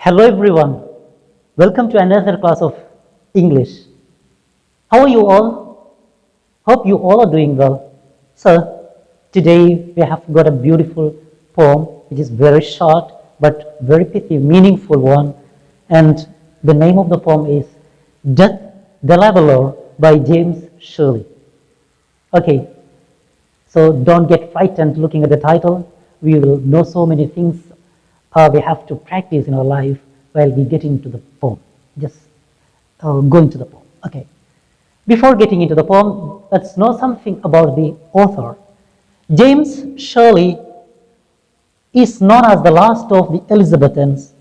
Hello everyone, welcome to another class of English. How are you all? Hope you all are doing well. So today we have got a beautiful poem which is very short but very pithy, meaningful one, and the name of the poem is Death the Leveler by James Shirley. Okay, so don't get frightened looking at the title. We will know so many things we have to practice in our life while we get into the poem. Just go into the poem. Okay. Before getting into the poem, let's know something about the author. James Shirley is known as the last of the Elizabethans.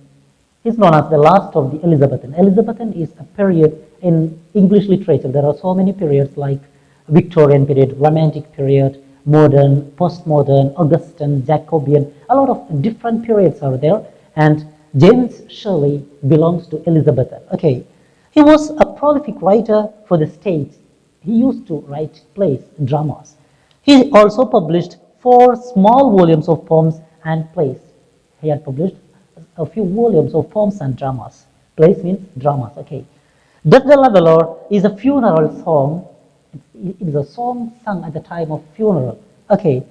He's known as the last of the Elizabethan. Elizabethan is a period in English literature. There are so many periods like Victorian period, Romantic period, modern, postmodern, Augustan, Jacobean. A lot of different periods are there, and James Shirley belongs to Elizabethan. Okay, he was a prolific writer for the stage. He used to write plays, dramas. He also published 4 small volumes of poems and plays. He had published a few volumes of poems and dramas. Plays means dramas, okay. Death the Leveler is a funeral song. It is a song sung at the time of funeral. Okay.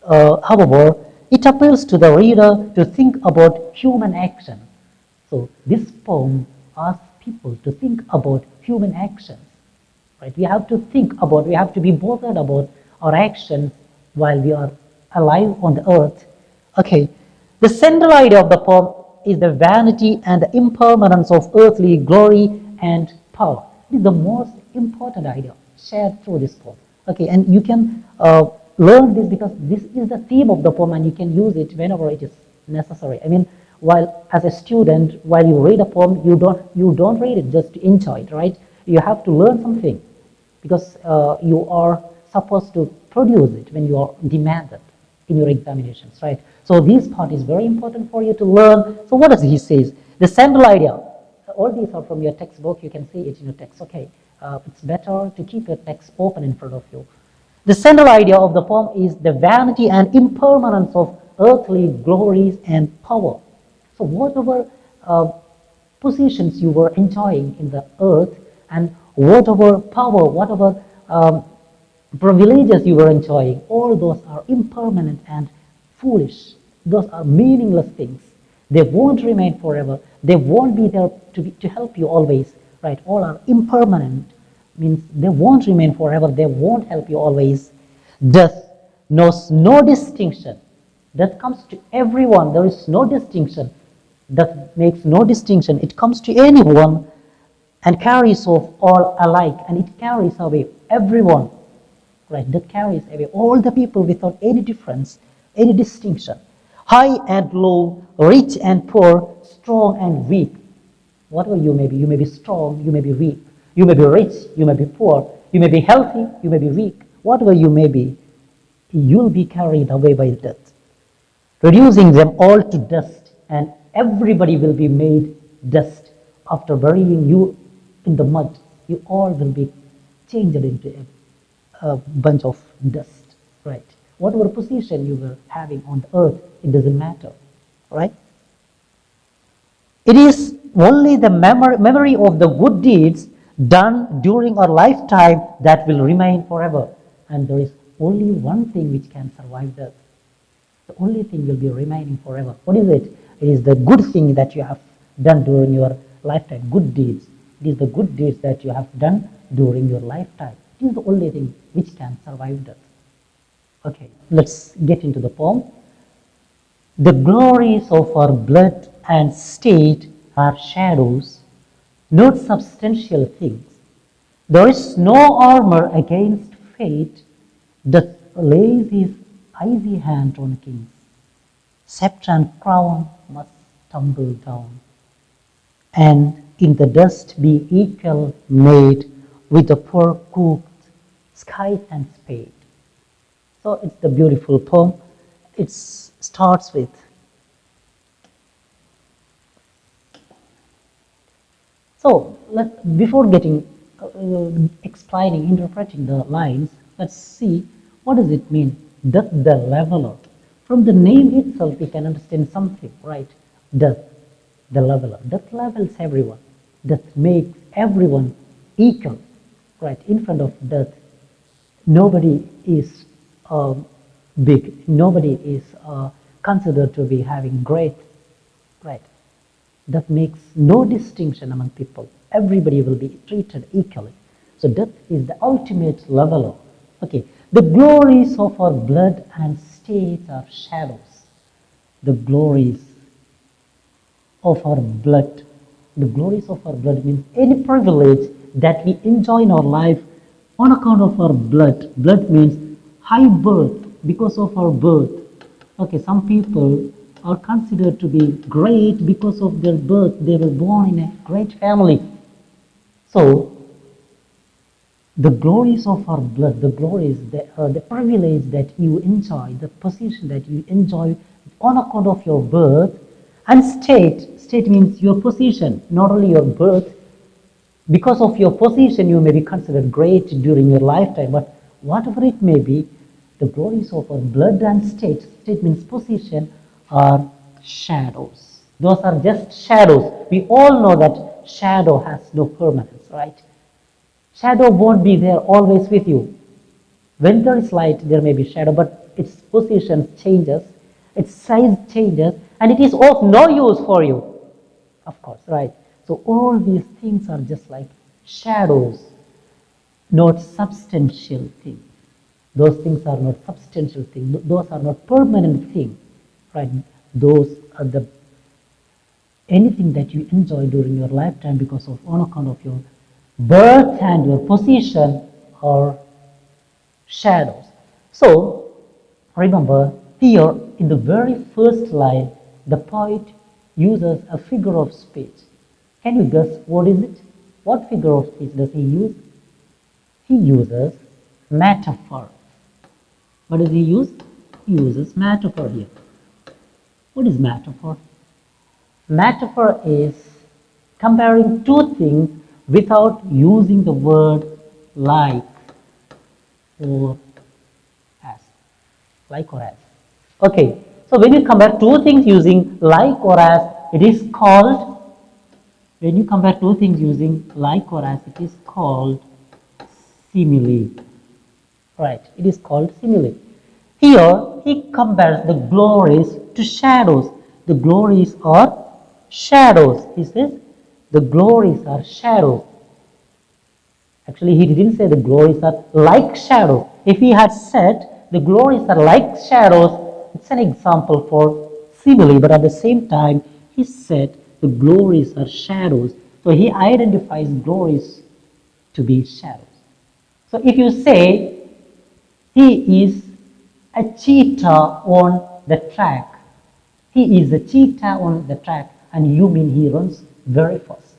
However, it appeals to the reader to think about human action. So this poem asks people to think about human actions. Right? We have to think about, we have to be bothered about our actions while we are alive on the earth. Okay. The central idea of the poem is the vanity and the impermanence of earthly glory and power. This is the most important idea shared through this poem. Okay, and you can learn this because this is the theme of the poem and you can use it whenever it is necessary. I mean, while as a student, while you read a poem, you don't read it just to enjoy it, right? You have to learn something because you are supposed to produce it when you are demanded in your examinations, right? So this part is very important for you to learn. So what does he say? The central idea, all these are from your textbook, you can see it in your text, okay. It's better to keep your text open in front of you. The central idea of the poem is the vanity and impermanence of earthly glories and power. So whatever positions you were enjoying in the earth and whatever power, whatever privileges you were enjoying, all those are impermanent and foolish. Those are meaningless things. They won't remain forever. They won't be there to help you always. Right, all are impermanent, means they won't remain forever, they won't help you always. Death knows no distinction. Death comes to everyone, there is no distinction. Death makes no distinction, it comes to anyone and carries off all alike, and it carries away everyone. Right, death carries away all the people without any difference, any distinction. High and low, rich and poor, strong and weak. Whatever you may be strong, you may be weak, you may be rich, you may be poor, you may be healthy, you may be weak, whatever you may be, you'll be carried away by death, reducing them all to dust, and everybody will be made dust. After burying you in the mud, you all will be changed into a bunch of dust, right? Whatever position you were having on the earth, it doesn't matter, right? It is only the memory of the good deeds done during our lifetime that will remain forever. And there is only one thing which can survive death. The only thing will be remaining forever. What is it? It is the good thing that you have done during your lifetime, good deeds. It is the good deeds that you have done during your lifetime. It is the only thing which can survive death. Okay, let's get into the poem. The glories of our blood and state are shadows, not substantial things. There is no armor against fate that lays his icy hand on kings. Sceptre and crown must tumble down, and in the dust be equal made with the poor cooked scythe and spade. So it's the beautiful poem. It starts with before getting explaining, interpreting the lines, let's see what does it mean. Death the Leveler. From the name itself, we can understand something, right? Death, the leveler. Death levels everyone. Death makes everyone equal, right? In front of death, nobody is big. Nobody is considered to be having great, right? That makes no distinction among people. Everybody will be treated equally. So death is the ultimate leveler. Okay, the glories of our blood and states are shadows. The glories of our blood. The glories of our blood means any privilege that we enjoy in our life on account of our blood. Blood means high birth, because of our birth. Okay, some people are considered to be great because of their birth. They were born in a great family. So, the glories of our blood, the glories, the privilege that you enjoy, the position that you enjoy on account of your birth, and state means your position, not only your birth. Because of your position, you may be considered great during your lifetime, but whatever it may be, the glories of our blood and state means position, are shadows. Those are just shadows. We all know that shadow has no permanence, right? Shadow won't be there always with you. When there is light, there may be shadow, but its position changes, its size changes, and it is of no use for you. Of course, right? So all these things are just like shadows, not substantial things. Those things are not substantial things. Those are not permanent things, right? Those are the anything that you enjoy during your lifetime because of on account of your birth and your position are shadows. So remember here in the very first line, the poet uses a figure of speech. Can you guess what is it? What figure of speech does he use? He uses metaphor. What does he use? He uses metaphor here. What is metaphor? Metaphor is comparing two things without using the word like or as. Like or as. Okay, so when you compare two things using like or as, it is called, when you compare two things using like or as, it is called simile. Right, it is called simile. Here, he compares the glories to shadows. The glories are shadows. He says, the glories are shadows. Actually, he didn't say the glories are like shadows. If he had said the glories are like shadows, it's an example for simile, but at the same time, he said the glories are shadows. So he identifies glories to be shadows. So if you say he is a cheetah on the track, he is a cheetah on the track, and you mean he runs very fast,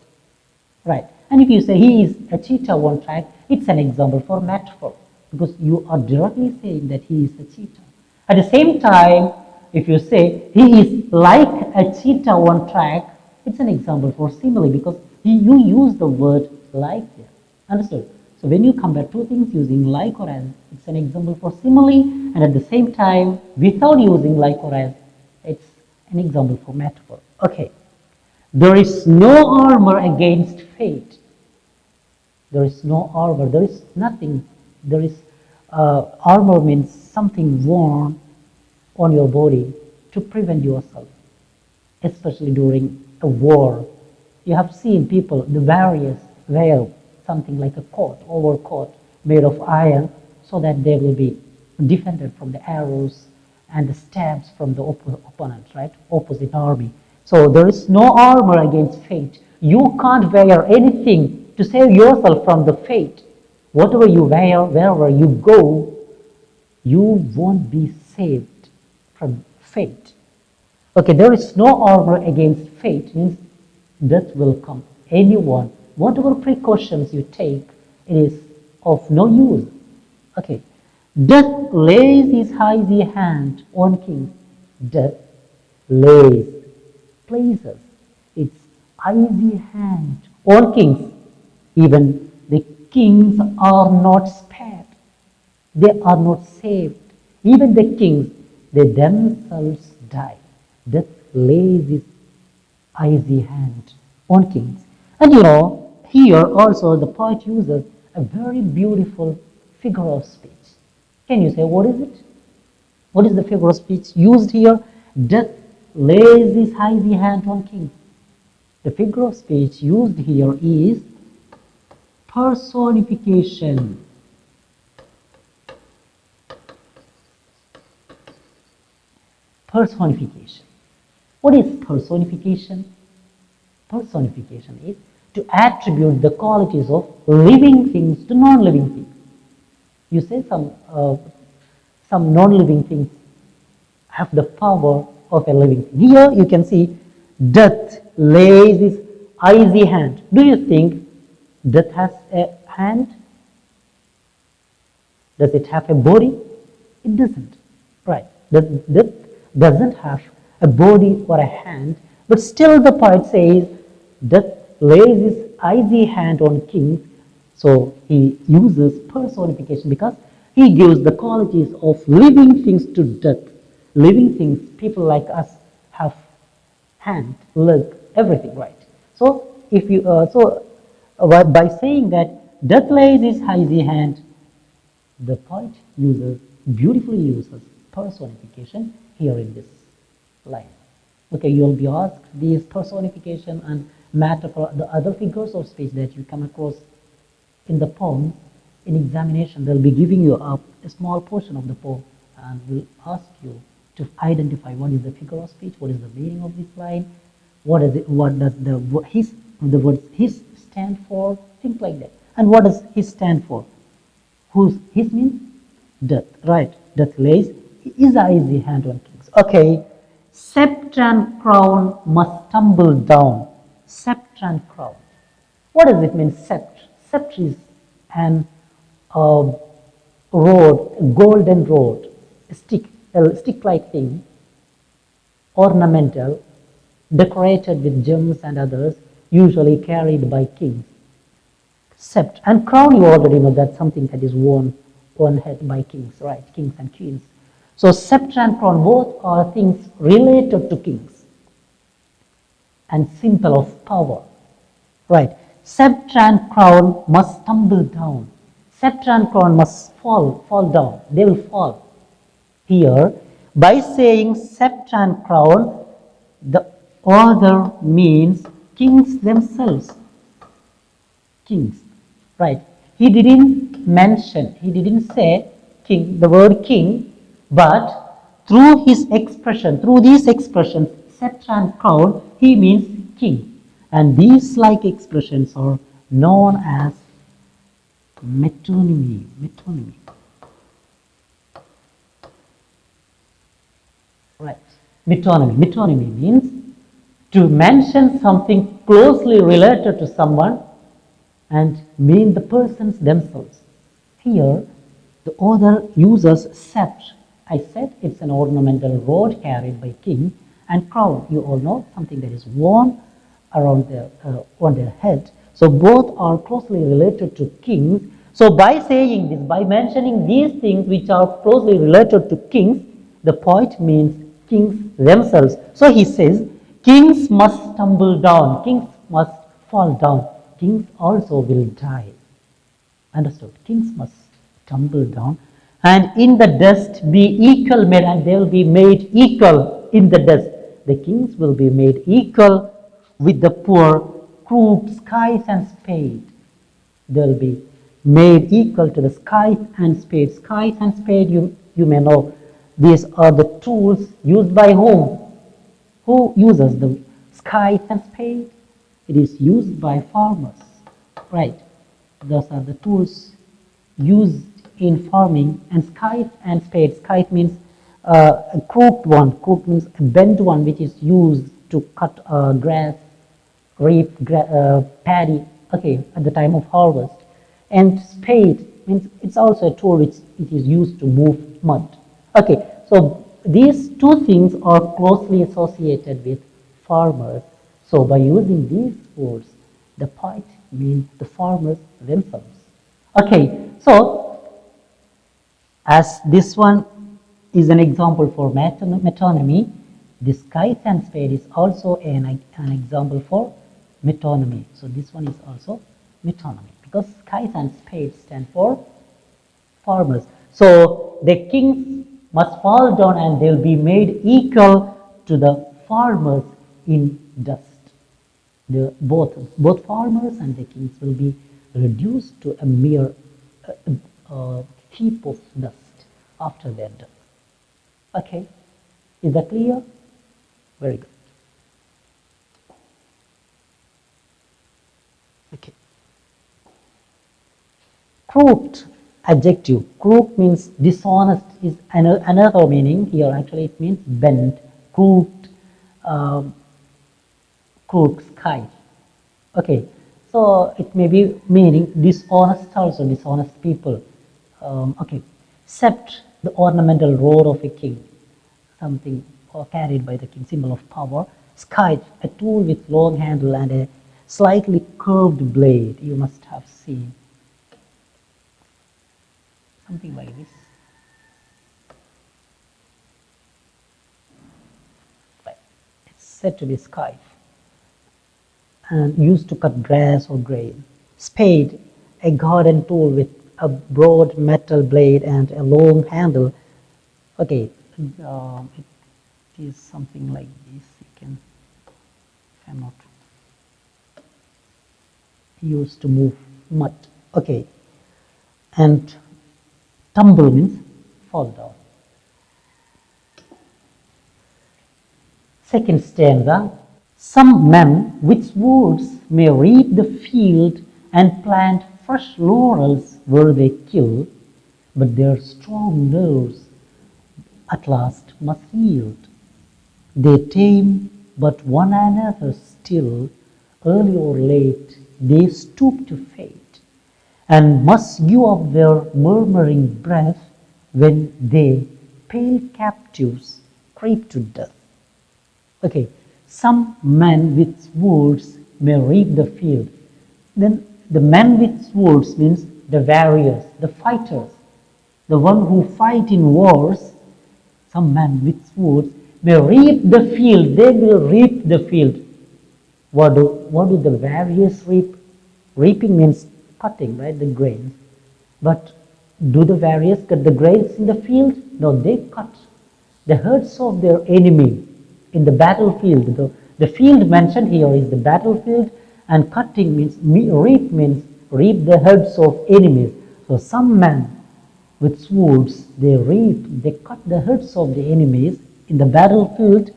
right? And if you say he is a cheetah on track, it's an example for metaphor because you are directly saying that he is a cheetah. At the same time, if you say he is like a cheetah on track, it's an example for simile because you use the word like there. Understood? So when you compare two things using like or as, it's an example for simile, and at the same time, without using like or as, it's an example for metaphor. Okay. There is no armor against fate. There is no armor. There is nothing. There is armor means something worn on your body to prevent yourself, especially during a war. You have seen people, the warriors wear something like a coat, overcoat made of iron, so that they will be defended from the arrows and the stabs from the opponent, right? Opposite army. So there is no armor against fate. You can't wear anything to save yourself from the fate. Whatever you wear, wherever you go, you won't be saved from fate. Okay, there is no armor against fate, means death will come. Anyone, whatever precautions you take, it is of no use. Okay, death lays his icy hand on kings. Death lays, places its icy hand on kings. Even the kings are not spared. They are not saved. Even the kings, they themselves die. Death lays its icy hand on kings. And here also the poet uses a very beautiful figure of speech. Can you say what is it? What is the figure of speech used here? Death lays his icy hand on kings. The figure of speech used here is personification. Personification. What is personification? Personification is to attribute the qualities of living things to non-living things. You say some non-living things have the power of a living thing. Here you can see death lays his icy hand. Do you think death has a hand? Does it have a body? It doesn't. Right. Death doesn't have a body or a hand, but still the poet says death lays his icy hand on kings. So he uses personification because he gives the qualities of living things to death. Living things, people like us have hand, leg, everything, right? So if you by saying that death lays his icy hand, the poet beautifully uses personification here in this line. Okay, you will be asked these personification and metaphor, the other figures of speech that you come across in the poem. In examination, they'll be giving you a small portion of the poem and will ask you to identify what is the figure of speech, what is the meaning of this line, what does the word his stand for, things like that. And what does his stand for? His means death, right? Death lays his icy hand on kings. Okay, scepter and crown must tumble down. Scepter and crown. What does it mean, scepter? Scepter is an golden rod, a stick-like thing, ornamental, decorated with gems and others, usually carried by kings. Scepter and crown, you already know that's something that is worn on head by kings, right? Kings and queens. So scepter and crown both are things related to kings and symbol of power, right? Scepter and crown must tumble down. Scepter and crown must fall down. They will fall. Here, by saying scepter and crown, the author means kings themselves. Kings, right? He didn't say king, the word king, but through these expressions, scepter and crown, he means king. And these like expressions are known as metonymy. Right. Metonymy means to mention something closely related to someone and mean the persons themselves. Here, the author uses scepter. I said it's an ornamental rod carried by king, and crown, you all know, something that is worn around on their head. So both are closely related to kings. So by saying this, by mentioning these things which are closely related to kings, the poet means kings themselves. So he says, kings must tumble down, kings must fall down, kings also will die. Understood? Kings must tumble down and in the dust be equal made, and they will be made equal in the dust. The kings will be made equal with the poor, crook, scythe and spade. They will be made equal to the scythe and spade. Scythe and spade, you may know, these are the tools used by whom? Who uses the scythe and spade? It is used by farmers, right? Those are the tools used in farming. And scythe and spade, scythe means a crooked one, crooked means a bent one which is used to cut grass, reap paddy, okay, at the time of harvest. And spade means it's also a tool which it is used to move mud. Okay, so these two things are closely associated with farmers. So by using these words, the poet means the farmers themselves. Okay, so as this one is an example for metonymy, This scythe and spade is also an example for metonymy. So this one is also metonymy because scythe and spade stand for farmers. So the kings must fall down and they will be made equal to the farmers in dust. Both farmers and the kings will be reduced to a mere heap of dust after their death. Okay, is that clear? Very good. Okay. Crooked adjective. Crook means dishonest is another meaning here. Actually, it means bent, crooked, crooked sky. Okay, so it may be meaning dishonest also, dishonest people. Okay, except the ornamental roar of a king, something carried by the king, symbol of power. Scythe, a tool with long handle and a slightly curved blade. You must have seen something like this. Right. It's said to be scythe and used to cut grass or grain. Spade, a garden tool with a broad metal blade and a long handle. Okay, it is something like this. You can, if I'm not used to move mud. Okay, and tumble means fall down. Second stanza. Some men with swords may reap the field and plant fresh laurels where they kill, but their strong nerves at last must yield. They tame but one another still, early or late they stoop to fate, and must give up their murmuring breath when they, pale captives, creep to death. Okay, some men with swords may reap the field. Then the men with swords means the warriors, the fighters, the one who fight in wars. Some men with swords may reap the field. They will reap the field. What do the warriors reap? Reaping means cutting, right, the grains. But do the warriors cut the grains in the field? No, they cut the heads of their enemy in the battlefield. The field mentioned here is the battlefield, and cutting means reap the heads of enemies. So some men with swords, they cut the heads of the enemies in the battlefield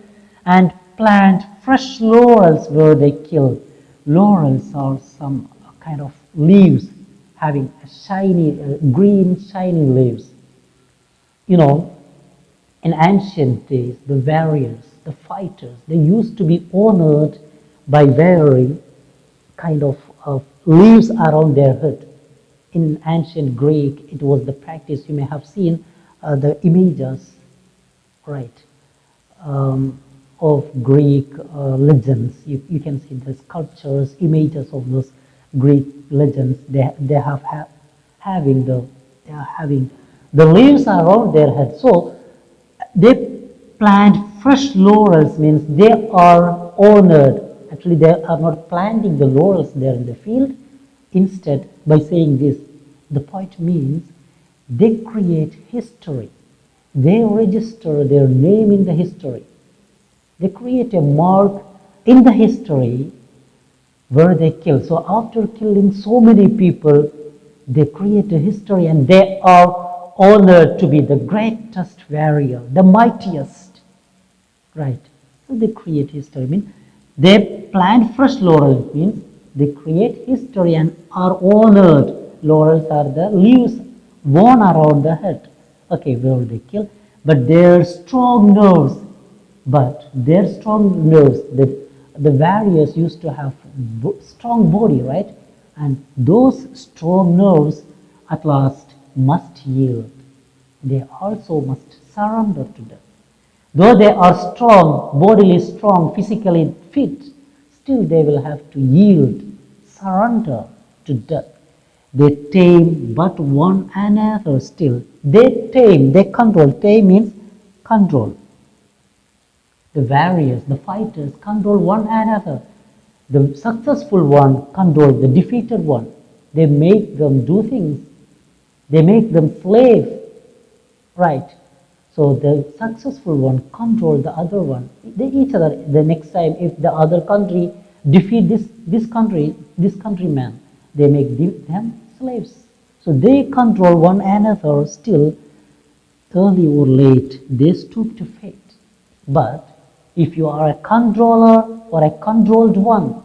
and plant fresh laurels where they kill. Laurels are some kind of leaves having a shiny, green shiny leaves. You know, in ancient days, the warriors, the fighters, they used to be honored by wearing kind of leaves around their head. In ancient Greek, it was the practice. You may have seen the images, right, of Greek legends. You can see the sculptures, images of those Greek legends. They are having the leaves around their head. So they plant fresh laurels, means they are honored. Actually, they are not planting the laurels there in the field. Instead, by saying this, the point means they create history. They register their name in the history. They create a mark in the history where they kill. So after killing so many people, they create a history and they are honored to be the greatest warrior, the mightiest. Right. So they create history. Means they plant fresh laurels, means they create history and are honored. Laurels are the leaves worn around the head. Okay, where they kill. But their strong nerves, the warriors used to have strong body, right? And those strong nerves at last must yield. They also must surrender to death. Though they are strong, bodily strong, physically fit, still they will have to yield, surrender to death. They tame but one another still. They tame, they control. Tame means control. The warriors, the fighters control one another. The successful one control the defeated one. They make them do things. They make them slave. Right. So the successful one control the other one. They each other. The next time, if the other country defeat this countryman, they make them slaves. So they control one another. Still, early or late, they stoop to fate. But if you are a controller or a controlled one,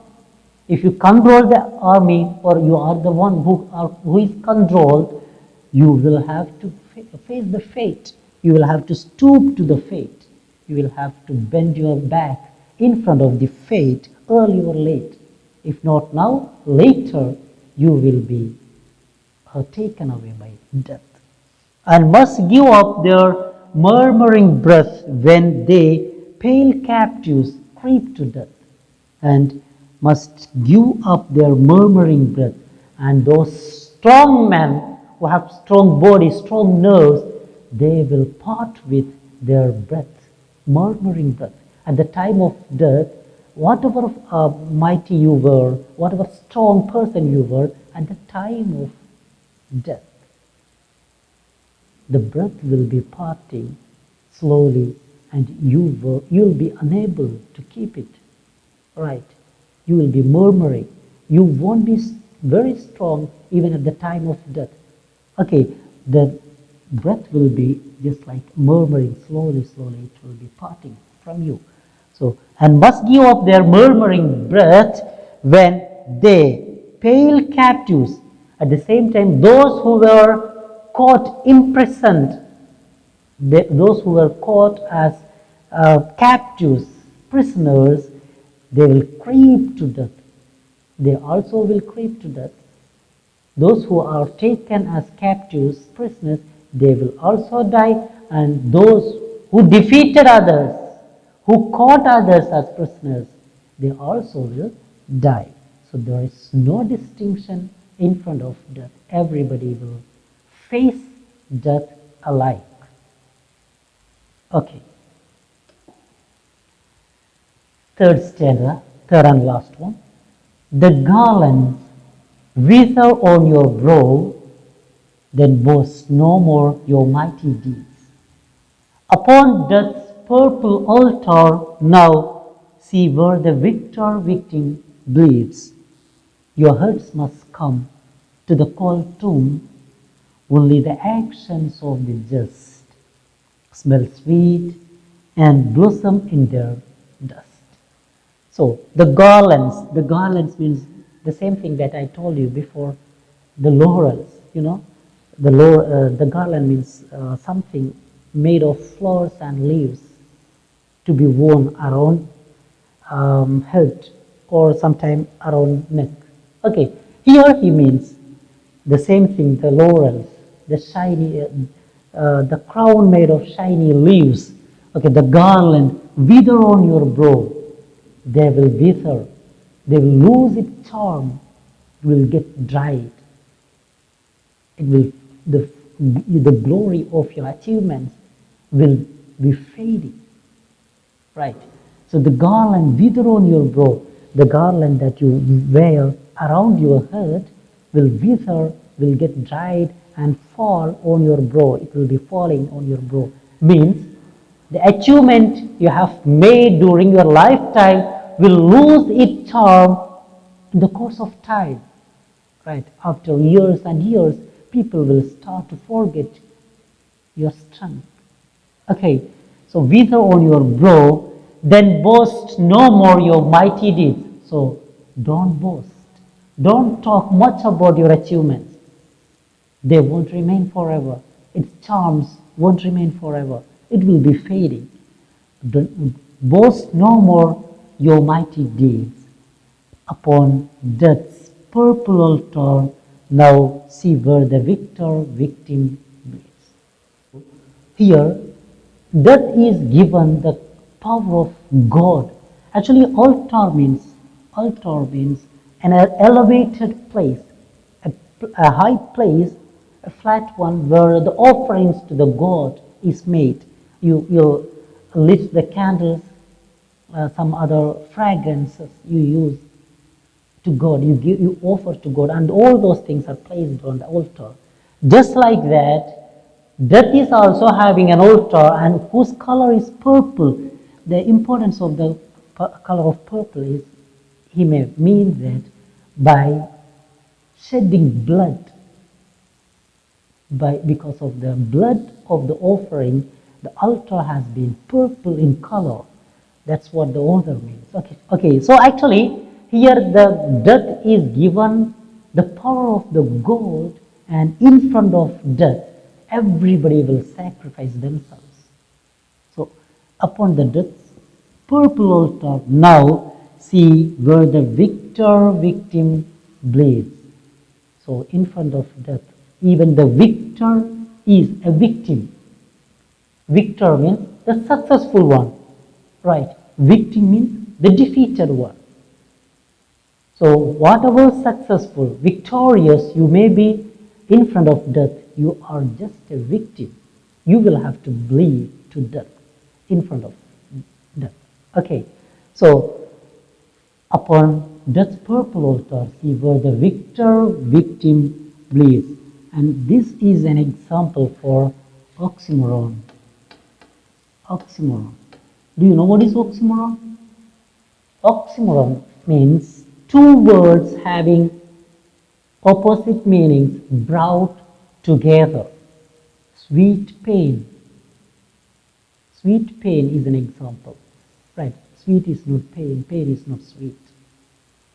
if you control the army or you are the one who is controlled, you will have to face the fate. You will have to stoop to the fate. You will have to bend your back in front of the fate, early or late. If not now, later you will be taken away by death. And must give up their murmuring breath when they, pale captives, creep to death. And must give up their murmuring breath. And those strong men who have strong bodies, strong nerves, they will part with their breath, murmuring breath. At the time of death, whatever mighty you were, whatever strong person you were, at the time of death, the breath will be parting slowly, and you'll be unable to keep it. Right? You will be murmuring. You won't be very strong even at the time of death. Okay, the breath will be just like murmuring slowly, it will be parting from you. So, and must give up their murmuring breath when they, pale captives, at the same time, those who were caught, imprisoned, those who were caught as captives, prisoners, they will creep to death. They also will creep to death. Those who are taken as captives, prisoners, they will also die, and those who defeated others, who caught others as prisoners, they also will die. So there is no distinction in front of death. Everybody will face death alike. Okay. Third stanza, third and last one. The garlands wither on your brow, then boast no more your mighty deeds. Upon death's purple altar now see where the victim bleeds. Your hearts must come to the cold tomb, only the actions of the just smell sweet and blossom in their dust. So the garlands means the same thing that I told you before, the laurels, the garland means something made of flowers and leaves to be worn around head or sometime around neck. Okay, here he means the same thing, the laurels, the shiny, the crown made of shiny leaves. Okay, the garland wither on your brow. They will wither. They will lose its charm. It will get dried. It will, the glory of your achievements will be fading. Right. So the garland wither on your brow, the garland that you wear around your head will wither, will get dried and fall on your brow. It will be falling on your brow. Means the achievement you have made during your lifetime will lose its charm in the course of time. Right? After years and years, people will start to forget your strength. Okay, so wither on your brow, then boast no more your mighty deeds. So don't boast. Don't talk much about your achievements. They won't remain forever. Its charms won't remain forever. It will be fading. Don't boast no more your mighty deeds. Upon death's purple altar, now see where the victim bleeds. Here, death is given the power of God. Actually, altar means an elevated place, a high place, a flat one where the offerings to the God is made. You lit the candles, some other fragrances you use to God, you offer to God, and all those things are placed on the altar. Just like that, death is also having an altar, and whose color is purple. The importance of the color of purple is, he may mean that by shedding blood, because of the blood of the offering, the altar has been purple in color. That's what the author means. Okay. So actually, here the death is given the power of the God, and in front of death, everybody will sacrifice themselves. So upon the death's purple altar, now see where the victim bleeds. So in front of death, even the victor is a victim. Victor means the successful one, right? Victim means the defeated one. So whatever successful, victorious you may be in front of death, you are just a victim. You will have to bleed to death in front of death. Okay, so upon death's purple altar, see where the victim bleeds. And this is an example for oxymoron. Oxymoron. Do you know what is oxymoron? Oxymoron means two words having opposite meanings brought together. Sweet pain. Sweet pain is an example. Right? Sweet is not pain, pain is not sweet.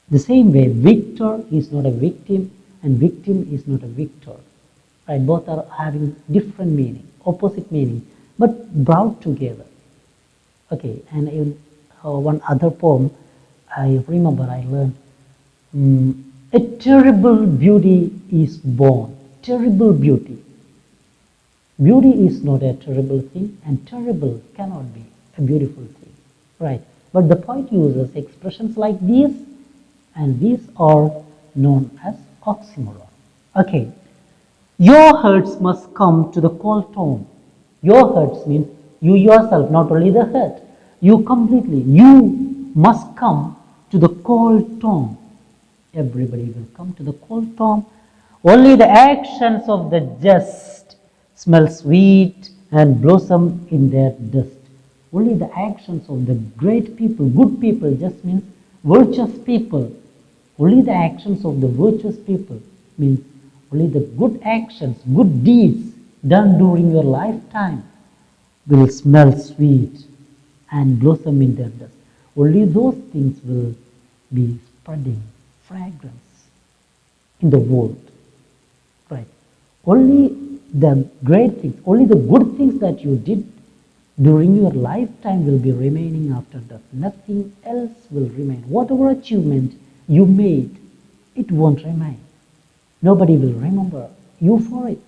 The same way, victor is not a victim and victim is not a victor. Right? Both are having different meaning, opposite meaning, but brought together. Okay, and in one other poem, I remember I learned, a terrible beauty is born. Terrible beauty. Beauty is not a terrible thing, and terrible cannot be a beautiful thing. Right? But the poet uses expressions like these, and these are known as oxymoron. Okay. Your hurts must come to the cold tomb. Your hurts means you yourself, not only the hurt. You completely, you must come to the cold tomb. Everybody will come to the cold tomb. Only the actions of the just smell sweet and blossom in their dust. Only the actions of the great people, good people, just means virtuous people. Only the actions of the virtuous people means only the good actions, good deeds done during your lifetime will smell sweet and blossom in their dust. Only those things will be spreading fragrance in the world. Right? Only the great things, only the good things that you did during your lifetime will be remaining after death. Nothing else will remain. Whatever achievement you made, it won't remain. Nobody will remember you for it.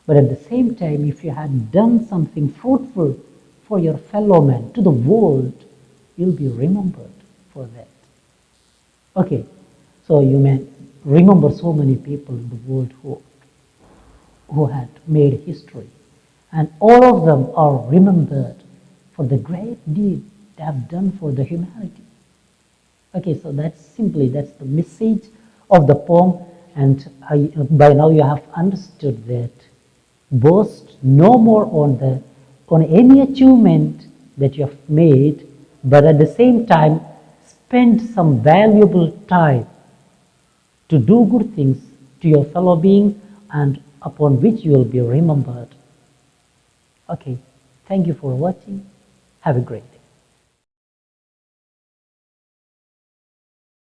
But at the same time, if you had done something fruitful for your fellow man, to the world, you'll be remembered for that. Okay, so you may remember so many people in the world who had made history. And all of them are remembered for the great deed they have done for the humanity. Okay, so that's the message of the poem. And by now you have understood that boast no more on any achievement that you have made, but at the same time spend some valuable time to do good things to your fellow beings and upon which you will be remembered. Okay, thank you for watching. Have a great day.